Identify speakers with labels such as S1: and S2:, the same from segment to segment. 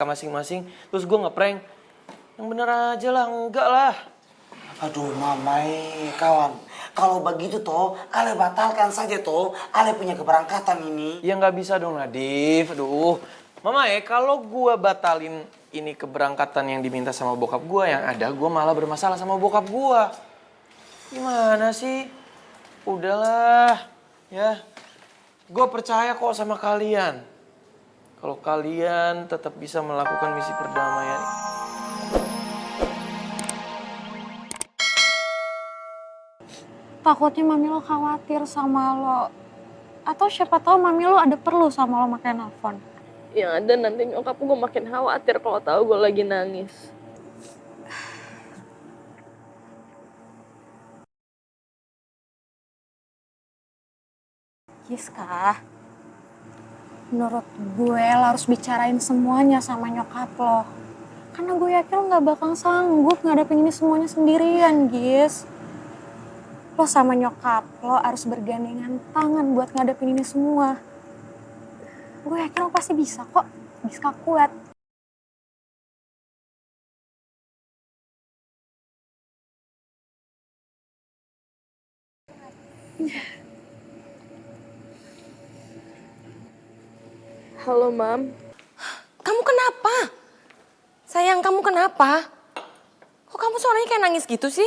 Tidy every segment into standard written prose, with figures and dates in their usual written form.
S1: masing-masing, terus gue ngeprank. Yang bener aja lah, enggak lah.
S2: Aduh mamai kawan, kalau begitu toh Ale batalkan saja toh Ale punya keberangkatan ini.
S1: Ya nggak bisa dong Nadif, aduh. Mama kalau gue batalin ini keberangkatan yang diminta sama bokap gue, yang ada gue malah bermasalah sama bokap gue. Gimana sih? Udahlah, ya. Gue percaya kok sama kalian. Kalau kalian tetap bisa melakukan misi perdamaian.
S3: Takutnya mami lo khawatir sama lo. Atau siapa tahu mami lo ada perlu sama lo makanya nelfon.
S4: Yang ada nanti nyokap gue makin khawatir kalau tahu gue lagi nangis.
S3: Giska, menurut gue lo harus bicarain semuanya sama nyokap lo. Karena gue yakin lo gak bakal sanggup ngadepin ini semuanya sendirian, Gis. Lo sama nyokap lo harus bergandengan tangan buat ngadepin ini semua. Gue yakin lo pasti bisa kok. Giska kuat.
S4: Halo, Mam.
S5: Kamu kenapa? Sayang, kamu kenapa? Kok kamu suaranya kayak nangis gitu sih?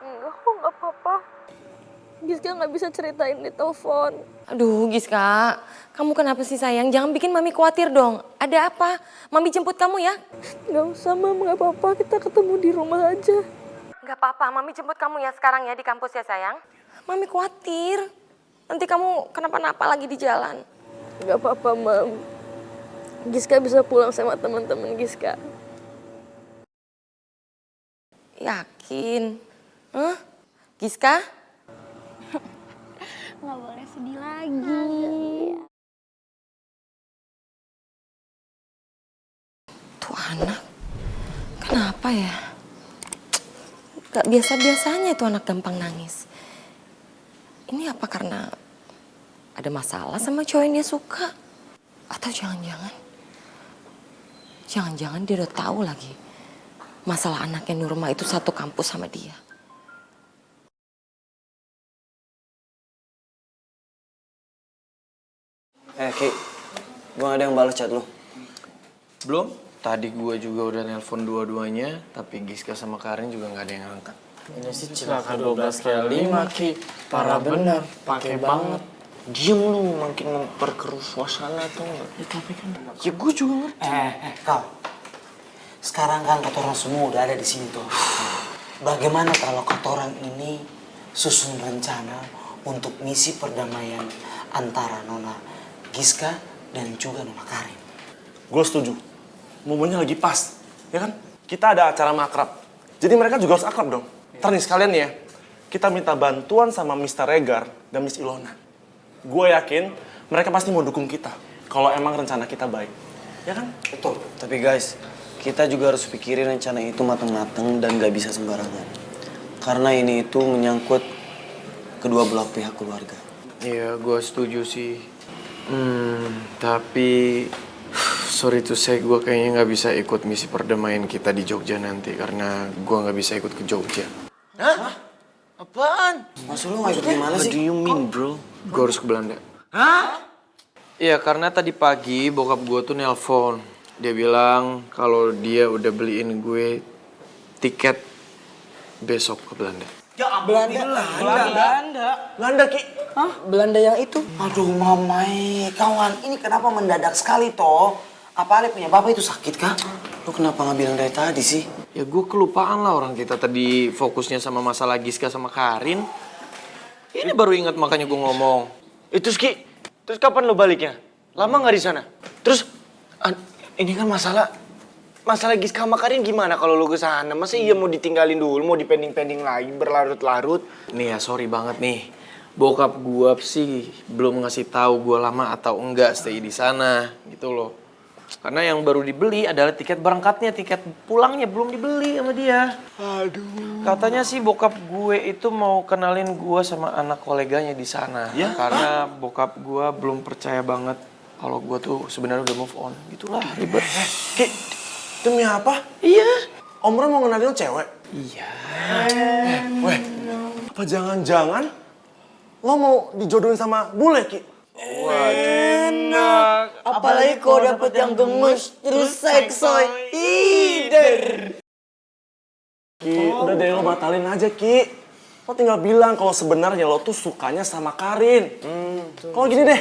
S4: Enggak kok, nggak apa-apa. Giska nggak bisa ceritain di telepon.
S5: Aduh, Giska. Kamu kenapa sih sayang? Jangan bikin Mami khawatir dong. Ada apa? Mami jemput kamu ya?
S4: Nggak usah, Mam. Nggak apa-apa. Kita ketemu di rumah aja.
S5: Gak apa-apa, Mami jemput kamu ya sekarang ya di kampus ya sayang. Mami khawatir. Nanti kamu kenapa-napa lagi di jalan.
S4: Nggak apa-apa, Mam. Giska bisa pulang sama teman-teman Giska.
S5: Yakin? Hah? Giska?
S3: Gak boleh sedih lagi.
S5: Tuh anak, kenapa ya? Gak biasa-biasanya tuh anak gampang nangis. Ini apa karena ada masalah sama cowok yang dia suka? Atau jangan-jangan dia udah tahu lagi masalah anaknya Nurma itu satu kampus sama dia.
S2: Ki, gue ada yang balas chat lu.
S1: Belum? Tadi gue juga udah nelpon dua-duanya, tapi Giska sama Karin juga nggak ada yang angkat.
S6: Ini sih celaka 12 kali 5 Ki. Parah bener, pakai banget.
S2: Diem lu, makin memperkeruh suasana tuh.
S6: Ya tapi kan
S1: Ya gue juga ngerti.
S2: Kau. Sekarang kan katorang semua udah ada di sini tuh. Bagaimana kalau katorang ini susun rencana untuk misi perdamaian antara Nona Giska dan juga Nona Karin?
S6: gue setuju. Momennya lagi pas, ya kan? Kita ada acara makrab. Jadi mereka juga harus akrab dong. Ntar nih sekalian nih ya, kita minta bantuan sama Mr. Regar dan Miss Ilona. Gue yakin mereka pasti mau dukung kita kalau emang rencana kita baik. Ya kan?
S2: Betul. Tapi guys, kita juga harus pikirin rencana itu matang-matang dan gak bisa sembarangan. Karena ini itu menyangkut kedua belah pihak keluarga.
S1: Iya, gue setuju sih. Tapi sorry to say, gue kayaknya nggak bisa ikut misi perdamaian kita di Jogja nanti karena gue nggak bisa ikut ke Jogja.
S2: Hah? Apaan? Maksud lu gak ikut gimana sih?
S1: What do you mean, bro? Gue harus ke Belanda.
S2: Hah?
S1: Iya, karena tadi pagi bokap gue tuh nelpon. Dia bilang kalau dia udah beliin gue tiket besok ke Belanda.
S2: Ya Belanda Ki.
S5: Hah? Belanda yang itu?
S2: Aduh mamai, kawan, ini kenapa mendadak sekali toh? Apa Ale punya bapak itu sakit kah? Lu kenapa nggak bilang dari tadi sih?
S1: Ya gue kelupaan lah, orang kita tadi fokusnya sama masalah Giska sama Karin. Ini baru ingat makanya gue ngomong.
S7: Itu Ki, terus kapan lo baliknya? Lama nggak di sana? Terus ini kan masalah Giska sama Karin gimana kalau lo ke sana? Masa iya mau ditinggalin dulu, mau dipending-pending lagi berlarut-larut?
S1: Nih ya, sorry banget nih. Bokap gue sih belum ngasih tahu gue lama atau enggak stay di sana gitu loh. Karena yang baru dibeli adalah tiket berangkatnya, tiket pulangnya belum dibeli sama dia.
S7: Aduh.
S1: Katanya sih bokap gue itu mau kenalin gue sama anak koleganya di sana.
S7: Ya?
S1: Karena bokap gue belum percaya banget kalau gue tuh sebenarnya udah move on. Gitulah ribet.
S6: Ki, demi apa?
S1: Iya.
S6: Om Ron mau ngenalin lo cewek?
S1: Iya.
S6: Weh, apa jangan-jangan lo mau dijodohin sama bule, Ki?
S2: Enak. Apalagi kau dapet yang gemes terus seksoy. Ider.
S6: Ki, udah deh lo batalin aja, Ki. Lo tinggal bilang kalau sebenarnya lo tuh sukanya sama Karin. Kalau gini deh,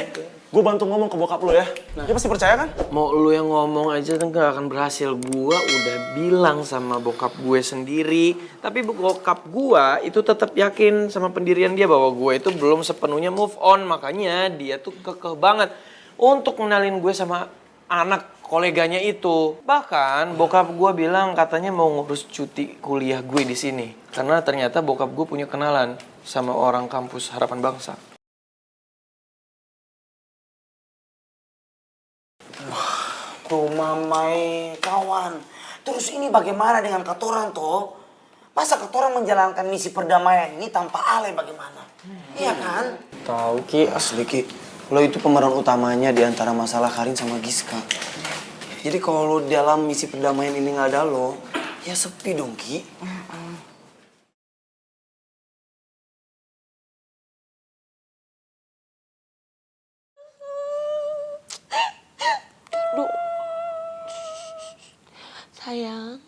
S6: gue bantu ngomong ke bokap lo ya. Dia pasti percaya kan?
S1: Mau lu yang ngomong aja tuh gak akan berhasil. Gua udah bilang sama bokap gue sendiri. Tapi bokap gua itu tetap yakin sama pendirian dia bahwa gue itu belum sepenuhnya move on. Makanya dia tuh kekeh banget untuk kenalin gue sama anak koleganya itu. Bahkan bokap gue bilang katanya mau ngurus cuti kuliah gue di sini. Karena ternyata bokap gue punya kenalan sama orang kampus Harapan Bangsa.
S2: Tuh mamai kawan. Terus ini bagaimana dengan katoran toh? Masa katoran menjalankan misi perdamaian ini tanpa Ale bagaimana? Iya kan?
S7: Tahu Ki,
S2: Asli Ki.
S7: lo itu pemeran utamanya di antara masalah Karin sama Giska. Jadi kalau lo dalam misi perdamaian ini nggak ada lo, ya sepi dong Ki.
S5: Duh. Sayang,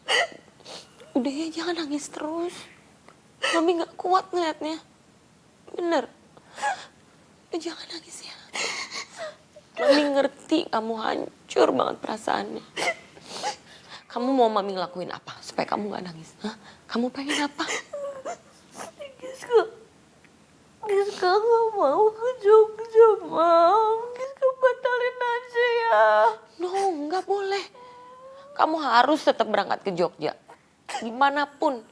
S5: udah ya jangan nangis terus. Mami gak kuat ngeliatnya. Bener. Udah jangan nangis ya. Mami ngerti kamu hancur banget perasaannya. Kamu mau Mami ngelakuin apa supaya kamu gak nangis? Hah? Kamu pengen apa?
S4: Giska gak mau ke Jogja, Mam. Giska batalin aja ya.
S5: No, nggak boleh. Kamu harus tetap berangkat ke Jogja. Gimanapun.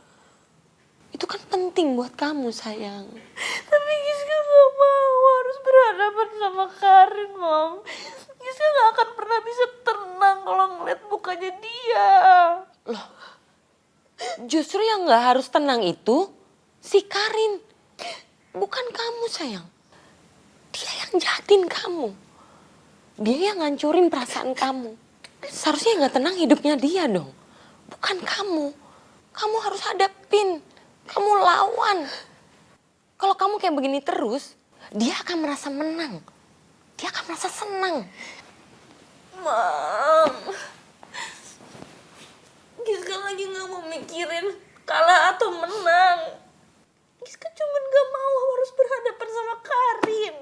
S5: Itu kan penting buat kamu, sayang.
S4: Tapi Giska gak mau harus berhadapan sama Karin, Mam. Giska gak akan pernah bisa tenang kalau ngeliat mukanya dia.
S5: Loh, justru yang nggak harus tenang itu si Karin. Bukan kamu, sayang. Dia yang jahatin kamu. Dia yang ngancurin perasaan kamu. Seharusnya nggak tenang hidupnya dia dong. Bukan kamu. Kamu harus hadapin. Kamu lawan. Kalau kamu kayak begini terus, dia akan merasa menang. Dia akan merasa senang.
S4: Mam. Giska lagi gak mau mikirin kalah atau menang. Giska cuman gak mau harus berhadapan sama Karin.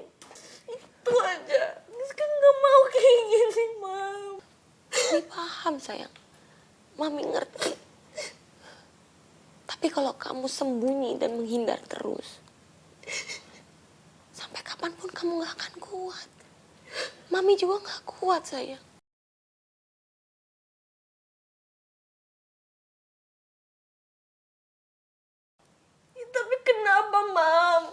S4: Itu aja. Giska gak mau kayak gini, Mam.
S5: Mami paham, sayang. Mami ngerti. Tapi kalau kamu sembunyi dan menghindar terus, sampai kapanpun kamu gak akan kuat. Mami juga gak kuat, sayang.
S4: Ya, tapi kenapa, Mam?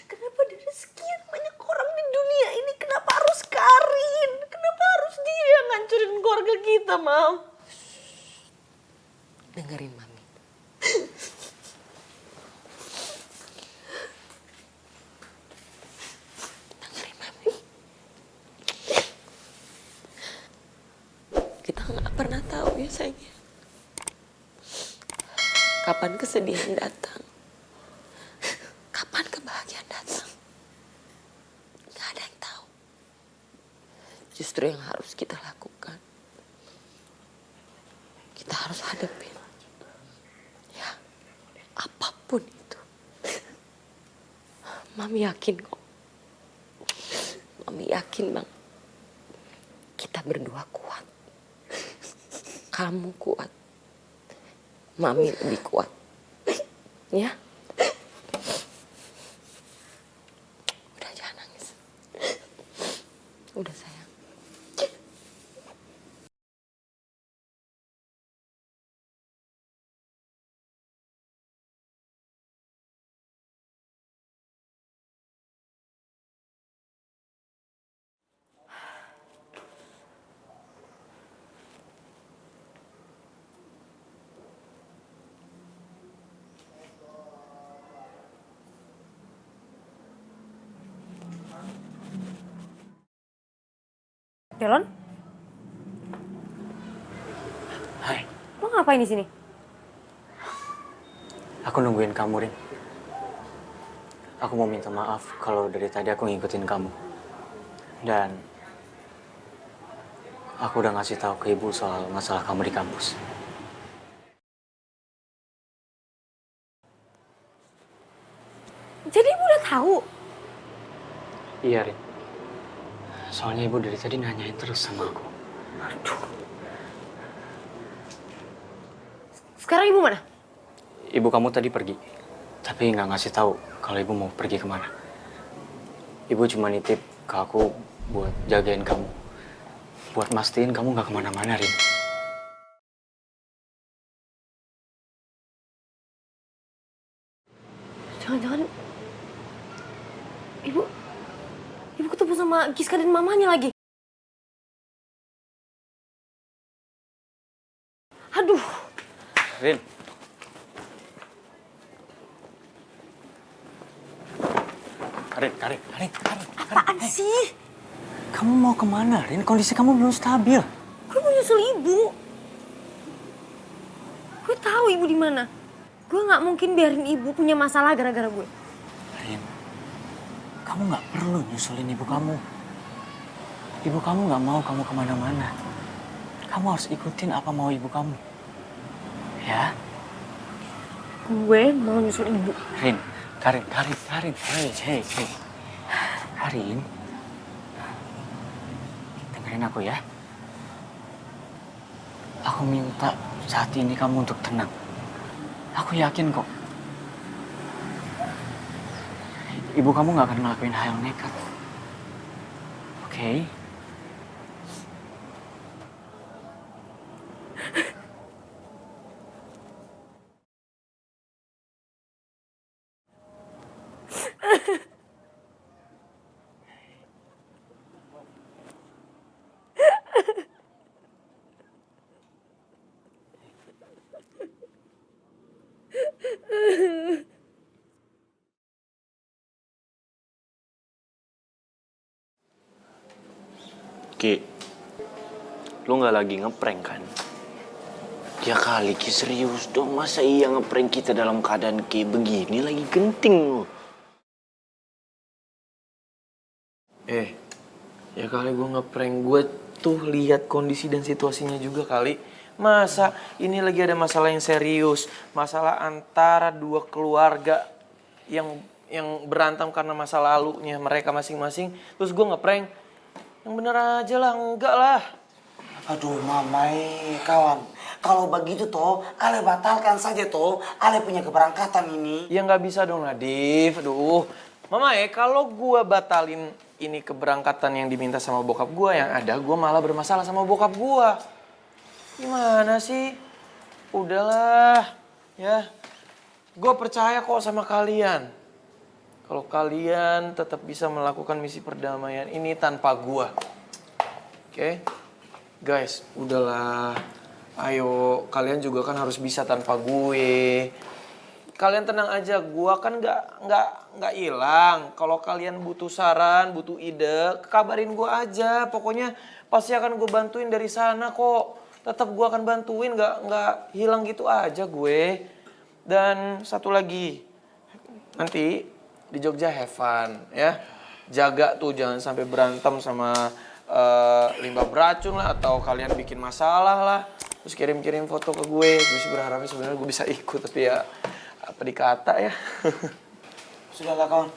S4: Kenapa dari sekian banyak orang di dunia ini kenapa harus Karin? Kenapa harus dia yang ngancurin keluarga kita, Mam?
S5: Dengerin Mami. Dengerin Mami. Kita nggak pernah tahu ya, sayang. Kapan kesedihan datang. Kapan kebahagiaan datang. Nggak ada yang tahu. Justru yang harus kita lakukan, kita harus hadapin. Ya, apapun itu. Mami yakin kok. Mami yakin bang. Kita berdua kuat. Kamu kuat. Mami lebih kuat. Ya. Udah jangan nangis. Udah sayang.
S8: Delon,
S7: Hai,
S8: lo ngapain di sini?
S7: aku nungguin kamu, Rin. Aku mau minta maaf kalau dari tadi aku ngikutin kamu. Dan aku udah ngasih tahu ke ibu soal masalah kamu di kampus.
S8: Jadi ibu udah tahu?
S7: Iya, Rin. Soalnya ibu dari tadi nanyain terus sama aku.
S8: Sekarang ibu mana?
S7: Ibu kamu tadi pergi, tapi nggak ngasih tahu kalau ibu mau pergi kemana. Ibu cuma nitip ke aku buat jagain kamu. Buat mastiin kamu nggak kemana-mana, Rin.
S8: Jangan-jangan ibu ketemu sama Giska dan mamanya lagi. Aduh,
S7: Rin. Karin.
S8: apaan sih?
S7: Kamu mau kemana, Rin? Kondisi kamu belum stabil.
S8: Gue mau nyusul ibu. Gue tahu ibu di mana. Gue nggak mungkin biarin ibu punya masalah gara-gara gue.
S7: Rin, kamu nggak perlu nyusulin ibu kamu. Ibu kamu nggak mau kamu kemana-mana. Kamu harus ikutin apa mau ibu kamu. Ya?
S8: Gue mau nyusul ibu.
S7: Rin, Karin. Hey. Karin. Dengerin aku ya. Aku minta saat ini kamu untuk tenang. Aku yakin kok. Ibu kamu nggak akan ngelakuin hal yang nekat. Oke?
S9: Ki, lu nggak lagi ngeprank kan? Ya kali Ki, serius dong. Masa iya ngeprank kita dalam keadaan kayak begini lagi genting lu?
S1: Ya kali gue ngeprank. Gue tuh lihat kondisi dan situasinya juga kali. Masa ini lagi ada masalah yang serius, masalah antara dua keluarga yang berantem karena masa lalunya mereka masing-masing. Terus gue ngeprank. Yang bener aja lah, enggak lah.
S2: Aduh mamai kawan, kalau begitu toh, Ale batalkan saja toh, Ale punya keberangkatan ini.
S1: Ya nggak bisa dong Nadif, aduh. Mama kalau gue batalin ini keberangkatan yang diminta sama bokap gue, yang ada gue malah bermasalah sama bokap gue. Gimana sih? Udahlah, ya. Gue percaya kok sama kalian. Kalau kalian tetap bisa melakukan misi perdamaian ini tanpa gue. Oke? Guys, udahlah. Ayo, kalian juga kan harus bisa tanpa gue. Kalian tenang aja, gue kan nggak hilang. Kalau kalian butuh saran, butuh ide, kabarin gue aja. Pokoknya pasti akan gue bantuin dari sana kok. Tetap gue akan bantuin, nggak hilang gitu aja gue. Dan satu lagi, nanti di Jogja have fun, ya. Jaga tuh jangan sampai berantem sama limbah beracun lah, atau kalian bikin masalah lah. Terus kirim-kirim foto ke gue. Gue sih berharapnya sebenarnya gue bisa ikut, tapi ya apa dikata ya.
S2: Sudahlah kawan,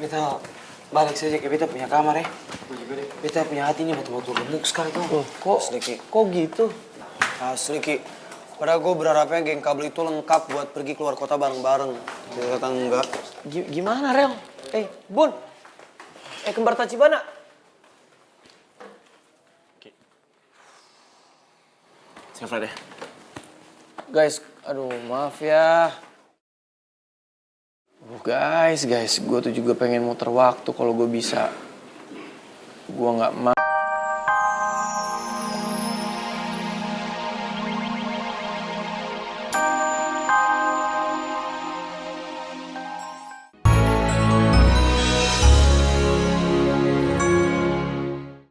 S2: kita balik saja ke beta punya kamar ya. Beta punya hati ini betul-betul gemuk sekali tuh.
S1: Kok gitu?
S10: Asli Ki, padahal gue berharapnya geng kabel itu lengkap buat pergi keluar kota bareng-bareng. Ternyata enggak.
S1: Gimana Rel? Bun, kembar Tachibana.
S9: Siap deh.
S1: Guys, aduh maaf ya. Guys, gue tuh juga pengen muter waktu kalau gue bisa. Gue nggak mau.